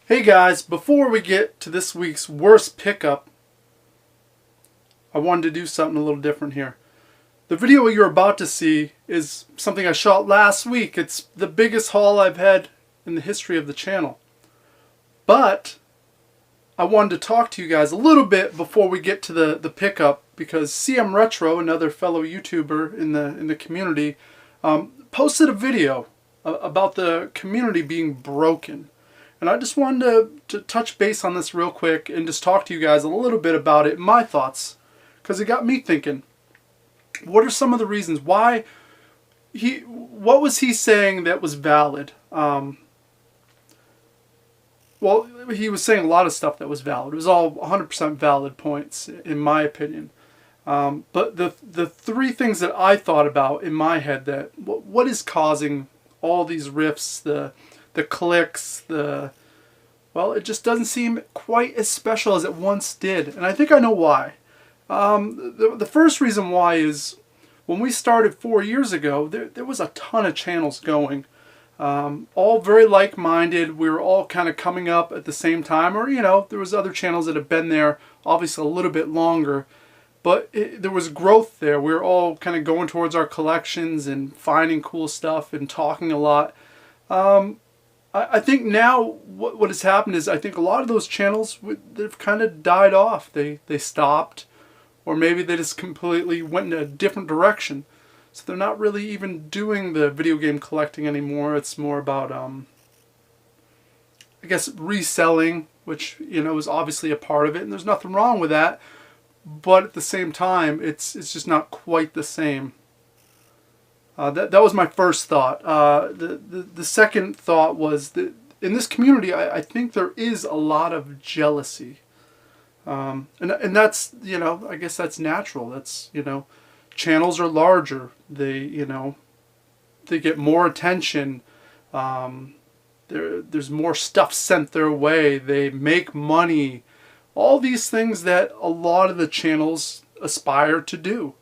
Hey guys, before we get to this week's worst pickup, I wanted to do something a little different here. The video you're about to see is something I shot last week. It's the biggest haul I've had in the history of the channel. But I wanted to talk to you guys a little bit before we get to the pickup, because CMRetro, another fellow YouTuber in the community, posted a video about the community being broken. And I just wanted to touch base on this real quick and just talk to you guys a little bit about it, my thoughts. Because it got me thinking, what are some of the reasons why what was he saying that was valid? Well, he was saying a lot of stuff that was valid. It was all 100% valid points, in my opinion. But the three things that I thought about in my head, that what is causing all these rifts, the clicks, well, it just doesn't seem quite as special as it once did. And I think I know why. The first reason why is, when we started 4 years ago, there was a ton of channels going. All very like-minded. We were all kind of coming up at the same time. Or, there was other channels that have been there, obviously, a little bit longer. But there was growth there. We were all kind of going towards our collections and finding cool stuff and talking a lot. I think now what has happened is, I think a lot of those channels, they've kind of died off. They stopped, or maybe they just completely went in a different direction. So they're not really even doing the video game collecting anymore. It's more about, I guess, reselling, which, is obviously a part of it, and there's nothing wrong with that. But at the same time, it's just not quite the same. That was my first thought. The second thought was that in this community, I think there is a lot of jealousy. And that's, I guess that's natural. That's, channels are larger. They get more attention. There's more stuff sent their way. They make money. All these things that a lot of the channels aspire to do.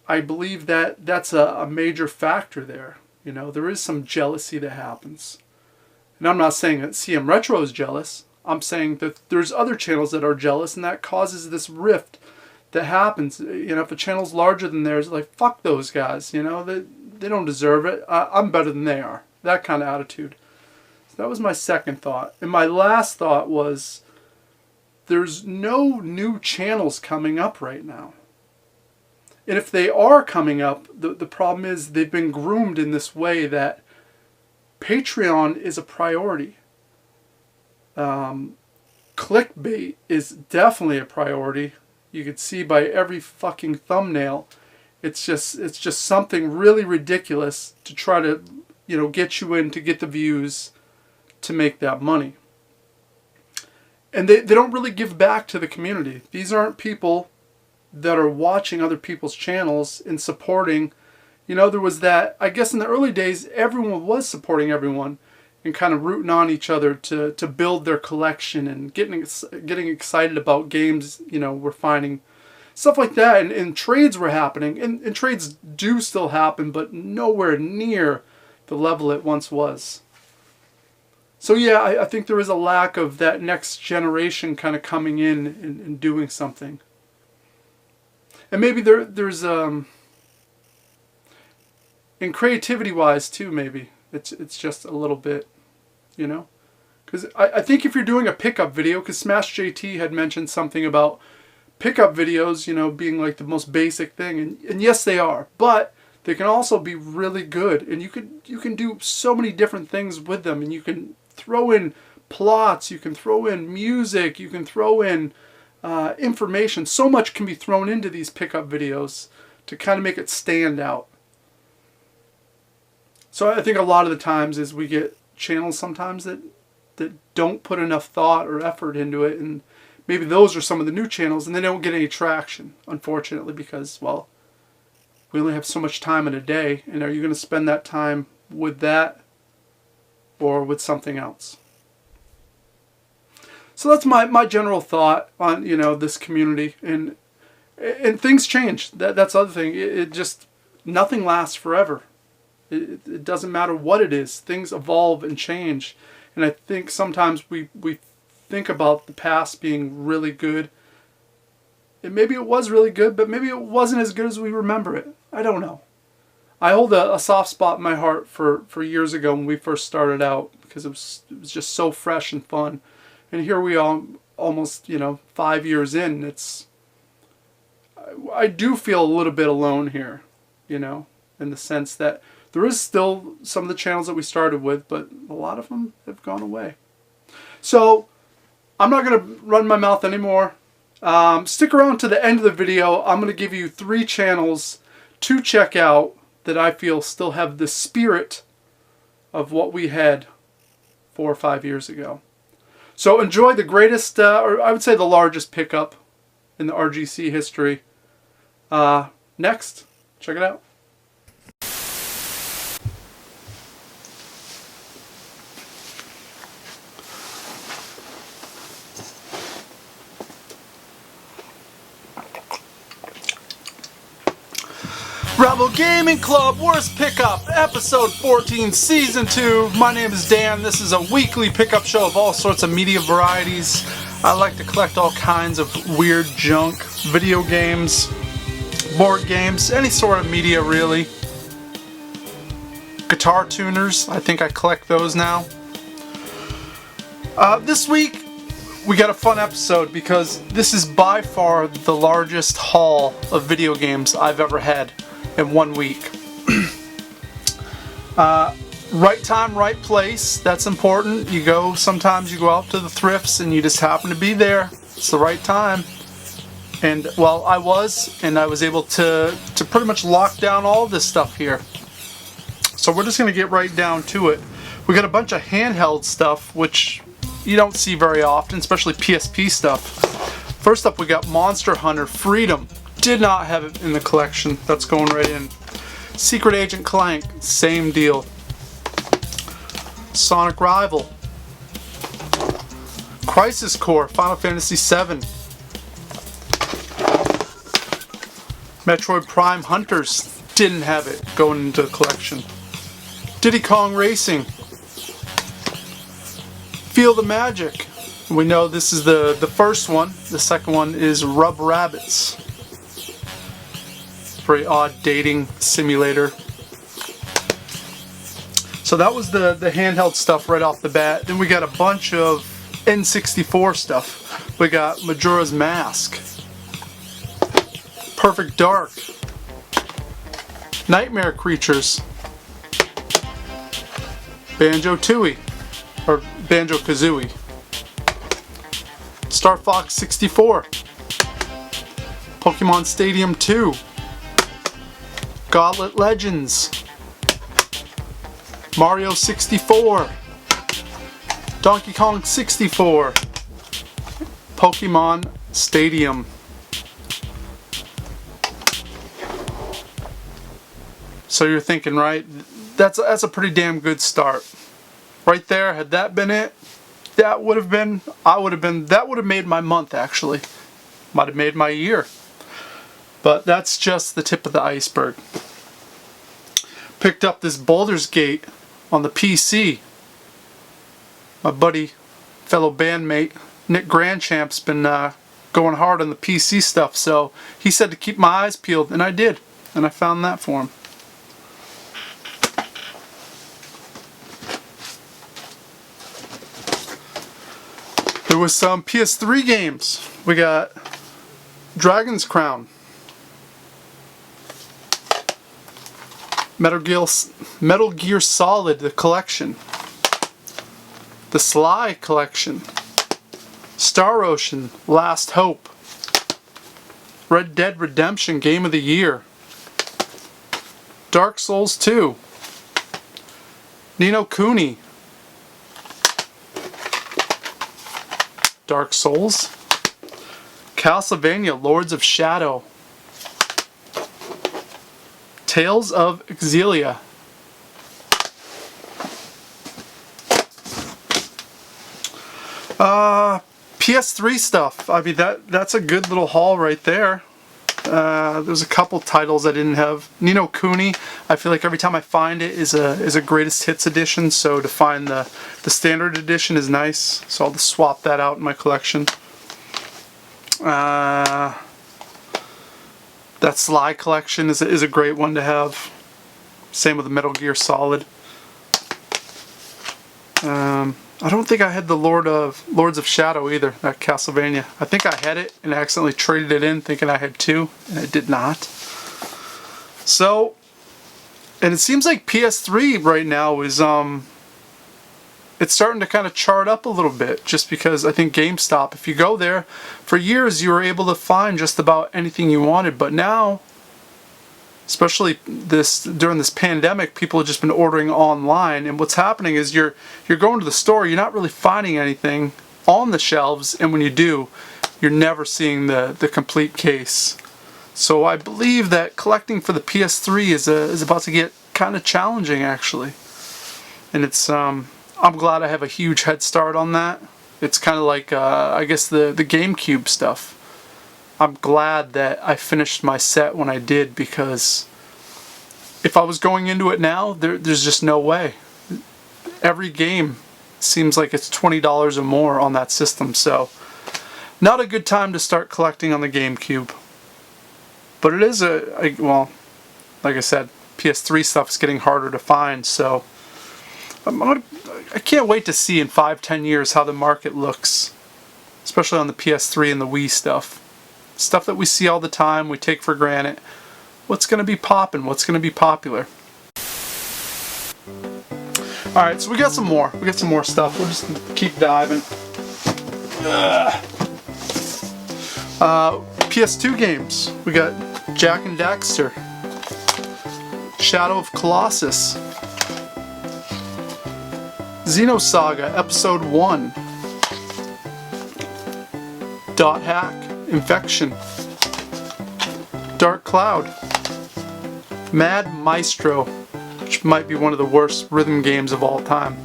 I believe that that's a major factor there. There is some jealousy that happens. And I'm not saying that CMRetro is jealous. I'm saying that there's other channels that are jealous, and that causes this rift that happens. If a channel's larger than theirs, like, fuck those guys. They don't deserve it. I'm better than they are. That kind of attitude. So that was my second thought. And my last thought was, there's no new channels coming up right now. And if they are coming up, the problem is they've been groomed in this way that Patreon is a priority. Clickbait is definitely a priority. You could see by every fucking thumbnail. It's just something really ridiculous to try to, get you in, to get the views, to make that money. And they don't really give back to the community. These aren't people that are watching other people's channels and supporting. There was that, I guess in the early days, everyone was supporting everyone and kind of rooting on each other to build their collection and getting excited about games, we're finding. Stuff like that, and trades were happening. And trades do still happen, but nowhere near the level it once was. So yeah, I think there is a lack of that next generation kind of coming in and doing something. And maybe there's in creativity-wise too, maybe it's just a little bit, because I think if you're doing a pickup video, because Smash JT had mentioned something about pickup videos, being like the most basic thing, and yes, they are, but they can also be really good, and you can do so many different things with them, and you can throw in plots, you can throw in music, you can throw in information. So much can be thrown into these pickup videos to kind of make it stand out. So I think a lot of the times is we get channels sometimes that don't put enough thought or effort into it, and maybe those are some of the new channels, and they don't get any traction, unfortunately, because, well, we only have so much time in a day, and are you going to spend that time with that or with something else? So that's my general thought on, this community, and things change. That's the other thing. It just, nothing lasts forever. It doesn't matter what it is. Things evolve and change. And I think sometimes we think about the past being really good. And maybe it was really good, but maybe it wasn't as good as we remember it. I don't know. I hold a soft spot in my heart for years ago when we first started out, because it was just so fresh and fun. And here we are, almost 5 years in. I do feel a little bit alone here, in the sense that there is still some of the channels that we started with, but a lot of them have gone away. So I'm not going to run my mouth anymore. Stick around to the end of the video. I'm going to give you 3 channels to check out that I feel still have the spirit of what we had 4 or 5 years ago. So enjoy the greatest, or I would say the largest pickup in the RGC history. Next, check it out. Rebel Gaming Club Worst Pickup, Episode 14, Season 2. My name is Dan. This is a weekly pickup show of all sorts of media varieties. I like to collect all kinds of weird junk, video games, board games, any sort of media really. Guitar tuners, I think I collect those now. This week, we got a fun episode because this is by far the largest haul of video games I've ever had in 1 week. Right time, right place. That's important. Sometimes you go out to the thrifts and you just happen to be there. It's the right time. And well, I was able to pretty much lock down all this stuff here. So we're just going to get right down to it. We got a bunch of handheld stuff, which you don't see very often, especially PSP stuff. First up, we got Monster Hunter Freedom. Did not have it in the collection. That's going right in. Secret Agent Clank, same deal. Sonic Rival. Crisis Core, Final Fantasy VII. Metroid Prime Hunters, didn't have it going into the collection. Diddy Kong Racing. Feel the Magic. We know this is the first one. The second one is Rub Rabbits. Very odd dating simulator. So that was the handheld stuff right off the bat. Then we got a bunch of N64 stuff. We got Majora's Mask, Perfect Dark, Nightmare Creatures, Banjo-Tooie, or Banjo-Kazooie, Star Fox 64, Pokemon Stadium 2, Gauntlet Legends, Mario 64, Donkey Kong 64, Pokemon Stadium. So you're thinking, right? That's a pretty damn good start. Right there, had that been it, that would have made my month actually. Might have made my year. But that's just the tip of the iceberg. Picked up this Baldur's Gate on the PC. My buddy, fellow bandmate, Nick Grandchamp's been going hard on the PC stuff, so he said to keep my eyes peeled, and I did. And I found that for him. There was some PS3 games. We got Dragon's Crown, Metal Gear Solid, the collection, the Sly collection, Star Ocean, Last Hope, Red Dead Redemption Game of the Year, Dark Souls 2, Ni no Kuni, Dark Souls, Castlevania Lords of Shadow, Tales of Xillia, PS3 stuff. I mean, that's a good little haul right there. There's a couple titles I didn't have. Ni no Kuni, I feel like every time I find it is a greatest hits edition, so to find the standard edition is nice. So I'll just swap that out in my collection. That Sly collection is a great one to have. Same with the Metal Gear Solid. I don't think I had the Lords of Shadow either, that Castlevania. I think I had it and accidentally traded it in thinking I had two, and I did not. So, and it seems like PS3 right now is, it's starting to kind of chart up a little bit, just because I think GameStop, if you go there, for years you were able to find just about anything you wanted, but now, especially during this pandemic, people have just been ordering online, and what's happening is you're going to the store, you're not really finding anything on the shelves, and when you do, you're never seeing the complete case. So I believe that collecting for the PS3 is about to get kind of challenging, actually, and it's I'm glad I have a huge head start on that. It's kind of like I guess the GameCube stuff. I'm glad that I finished my set when I did, because if I was going into it now, there's just no way. Every game seems like it's $20 or more on that system, so not a good time to start collecting on the GameCube. But it is well, like I said, PS3 stuff is getting harder to find, so I can't wait to see in 5-10 years how the market looks, especially on the PS3 and the Wii stuff. Stuff that we see all the time, we take for granted. What's going to be poppin'? What's going to be popular? Alright, so we got some more. We got some more stuff. We'll just keep diving. PS2 games. We got Jak and Daxter, Shadow of Colossus, Xenosaga Episode 1, Dot Hack, Infection, Dark Cloud, Mad Maestro, which might be one of the worst rhythm games of all time.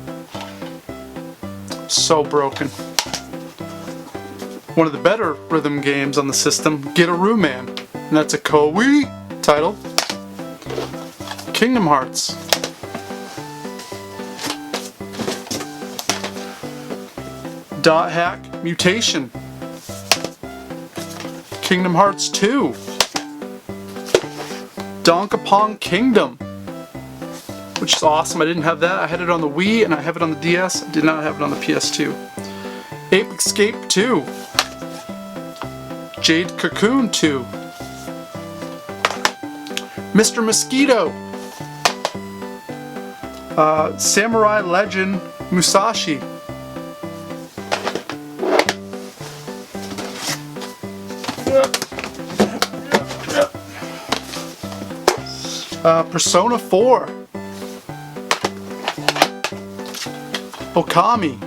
So broken. One of the better rhythm games on the system, Get-A-Roo Man, and that's a Koei title. Kingdom Hearts, Dot Hack, Mutation, Kingdom Hearts 2, Donkey Kong Kingdom, which is awesome. I didn't have that. I had it on the Wii and I have it on the DS. I did not have it on the PS2. Ape Escape 2, Jade Cocoon 2, Mr. Mosquito, Samurai Legend Musashi, Persona 4, Okami.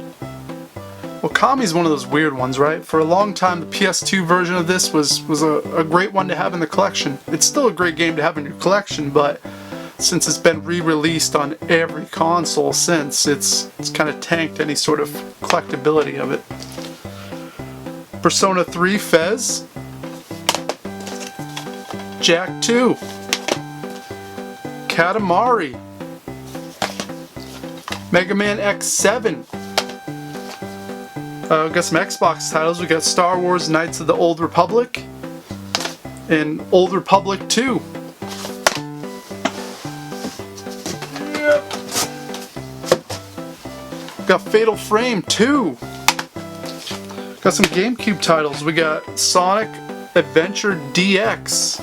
Okami is one of those weird ones, right? For a long time, the PS2 version of this was a great one to have in the collection. It's still a great game to have in your collection, but since it's been re-released on every console since, it's kind of tanked any sort of collectability of it. Persona 3 Fez, Jak 2, Katamari, Mega Man X7. We got some Xbox titles. We got Star Wars Knights of the Old Republic and Old Republic 2. Got Fatal Frame 2. Got some GameCube titles. We got Sonic Adventure DX.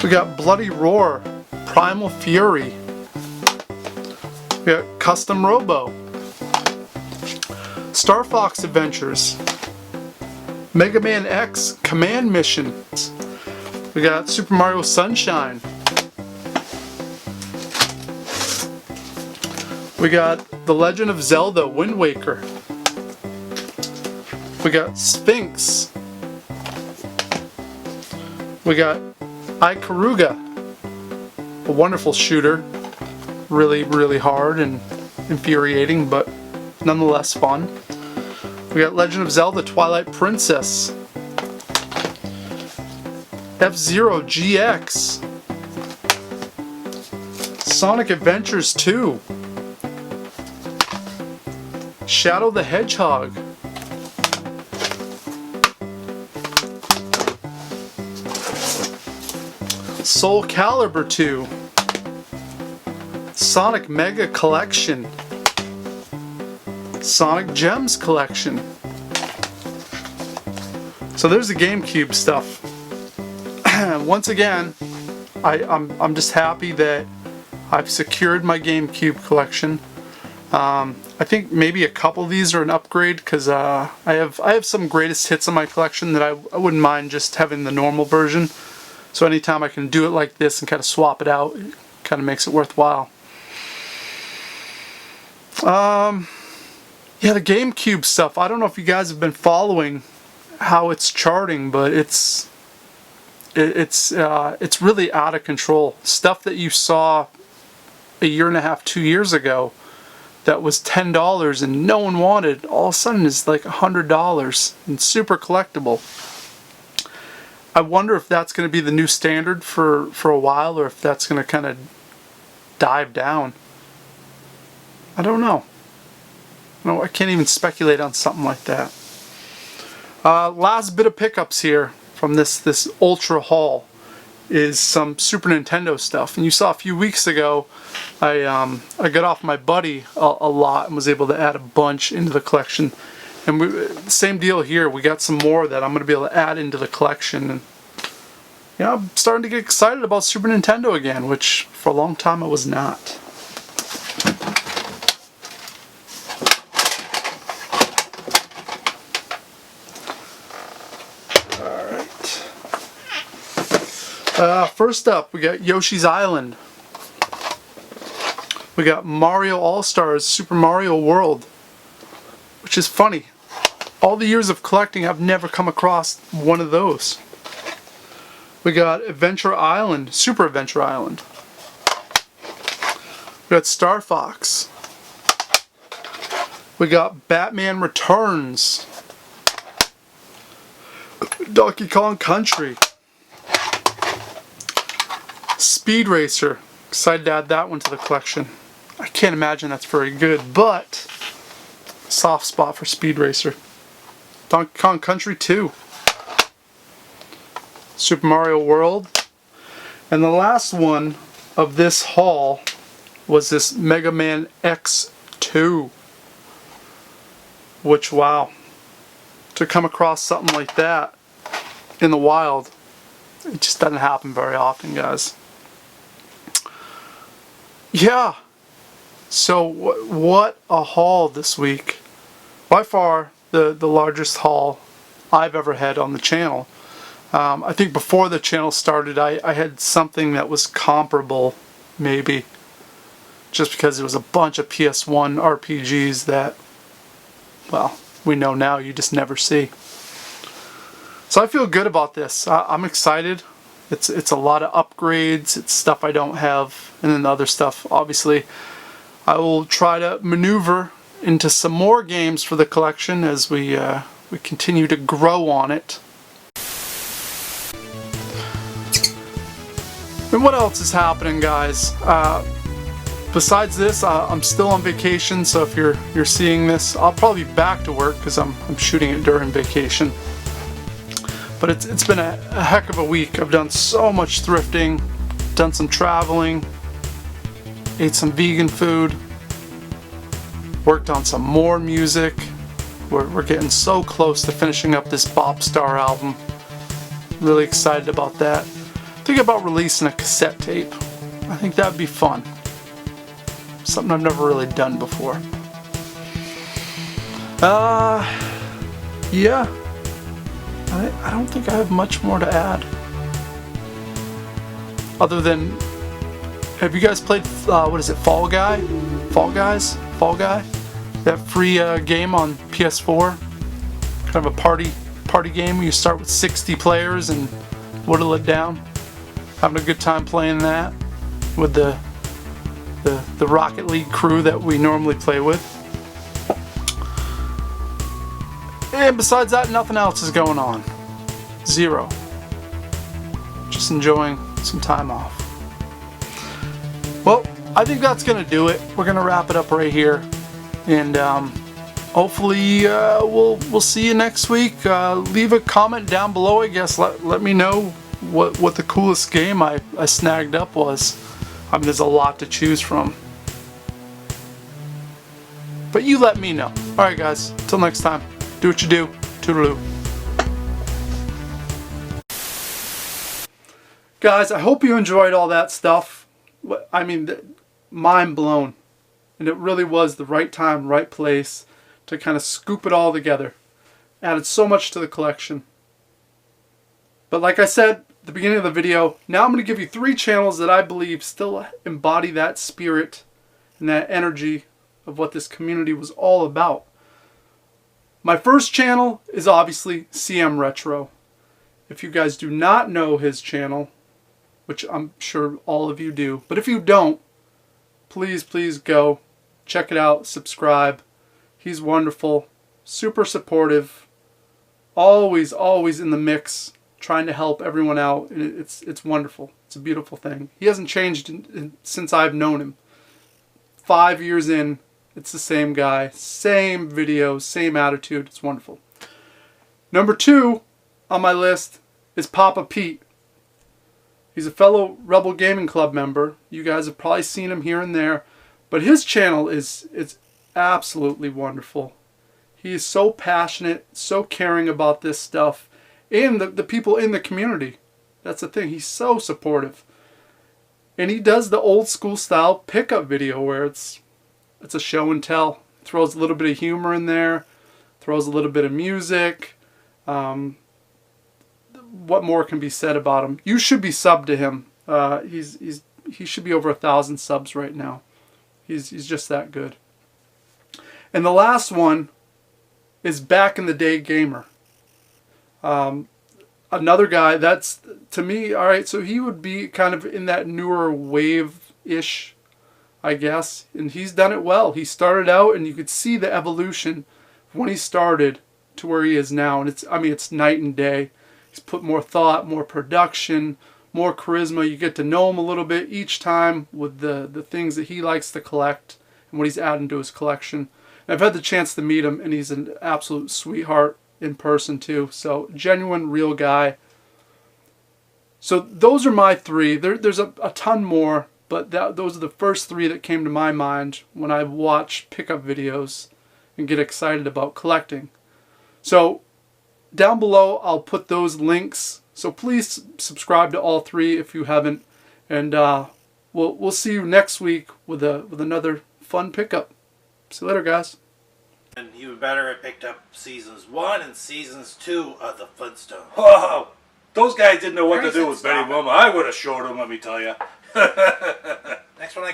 We got Bloody Roar, Primal Fury. We got Custom Robo, Star Fox Adventures, Mega Man X Command Missions. We got Super Mario Sunshine. We got The Legend of Zelda Wind Waker. We got Sphinx. We got Ikaruga, a wonderful shooter. Really, really hard and infuriating, but nonetheless fun. We got Legend of Zelda Twilight Princess, F-Zero GX, Sonic Adventures 2, Shadow the Hedgehog, Soul Calibur 2, Sonic Mega Collection, Sonic Gems Collection. So there's the GameCube stuff. Once again, I'm just happy that I've secured my GameCube collection. I think maybe a couple of these are an upgrade because I have some greatest hits in my collection that I wouldn't mind just having the normal version. So anytime I can do it like this and kind of swap it out, it kind of makes it worthwhile. Yeah, the GameCube stuff. I don't know if you guys have been following how it's charting, but it's really out of control. Stuff that you saw a year and a half, 2 years ago that was $10 and no one wanted, all of a sudden is like $100 and super collectible. I wonder if that's going to be the new standard for a while, or if that's going to kind of dive down. I don't know. No, I can't even speculate on something like that. Last bit of pickups here from this Ultra haul is some Super Nintendo stuff. And you saw a few weeks ago I got off my buddy a lot and was able to add a bunch into the collection. And same deal here. We got some more that I'm going to be able to add into the collection. And you know, I'm starting to get excited about Super Nintendo again, which for a long time I was not. First up, we got Yoshi's Island. We got Mario All-Stars Super Mario World, which is funny. All the years of collecting, I've never come across one of those. We got Adventure Island, Super Adventure Island. We got Star Fox. We got Batman Returns. Donkey Kong Country. Speed Racer. Excited to add that one to the collection. I can't imagine that's very good, but soft spot for Speed Racer. Donkey Kong Country 2. Super Mario World. And the last one of this haul was this Mega Man X2. Which, wow. To come across something like that in the wild, it just doesn't happen very often, guys. Yeah, so what a haul this week. By far the largest haul I've ever had on the channel. I think before the channel started I had something that was comparable, maybe, just because it was a bunch of PS1 RPGs that, well, we know now you just never see. So I feel good about this. I'm excited. It's a lot of upgrades, it's stuff I don't have, and then the other stuff, obviously, I will try to maneuver into some more games for the collection as we continue to grow on it. And what else is happening, guys? Besides this, I'm still on vacation, so if you're seeing this, I'll probably be back to work because I'm shooting it during vacation. But it's been a heck of a week. I've done so much thrifting, done some traveling, ate some vegan food, worked on some more music. We're getting so close to finishing up this Bop Star album. Really excited about that. Thinking about releasing a cassette tape. I think that would be fun. Something I've never really done before. Yeah. I don't think I have much more to add. Other than, have you guys played, what is it, Fall Guy? Fall Guys? Fall Guy? That free game on PS4? Kind of a party game where you start with 60 players and whittle it down. Having a good time playing that with the Rocket League crew that we normally play with. And besides that, nothing else is going on. Zero. just enjoying some time off. Well, I think that's going to do it. We're going to wrap it up right here. And hopefully we'll see you next week. Leave a comment down below, I guess. Let me know what the coolest game I snagged up was. I mean, there's a lot to choose from. But you let me know. Alright guys, till next time. Do what you do. Toodaloo. Guys, I hope you enjoyed all that stuff. I mean, mind blown. And it really was the right time, right place to kind of scoop it all together. Added so much to the collection. But like I said at the beginning of the video, now I'm going to give you 3 channels that I believe still embody that spirit and that energy of what this community was all about. My first channel is obviously CMRetro. If you guys do not know his channel, which I'm sure all of you do, but if you don't, please go check it out, subscribe. He's wonderful, super supportive, always in the mix, trying to help everyone out. It's wonderful. It's a beautiful thing. He hasn't changed since I've known him. 5 years in, it's the same guy, same videos, same attitude. It's wonderful. Number 2 on my list is Papa Pete. He's a fellow Rebel Gaming Club member. You guys have probably seen him here and there. But his channel is absolutely wonderful. He is so passionate, so caring about this stuff. And the people in the community. That's the thing. He's so supportive. And he does the old school style pickup video where it's a show and tell. Throws a little bit of humor in there. Throws a little bit of music. What more can be said about him? You should be subbed to him. He should be over 1,000 subs right now. He's just that good. And the last one is Back in the Day Gamer. Another guy that's, to me, alright, so he would be kind of in that newer wave-ish, I guess. And he's done it well. He started out and you could see the evolution when he started to where he is now. And it's night and day. He's put more thought, more production, more charisma. You get to know him a little bit each time with the things that he likes to collect and what he's adding to his collection. And I've had the chance to meet him, and he's an absolute sweetheart in person too. So genuine, real guy. So those are my 3. There's a ton more, but those are the first 3 that came to my mind when I watch pickup videos and get excited about collecting. So down below I'll put those links. So please subscribe to all 3 if you haven't. And we'll see you next week with another fun pickup. See you later, guys. And you better have picked up seasons 1 and seasons 2 of the Flintstones. Whoa! Those guys didn't know what to do with Betty Wilma. I would have showed them, let me tell you.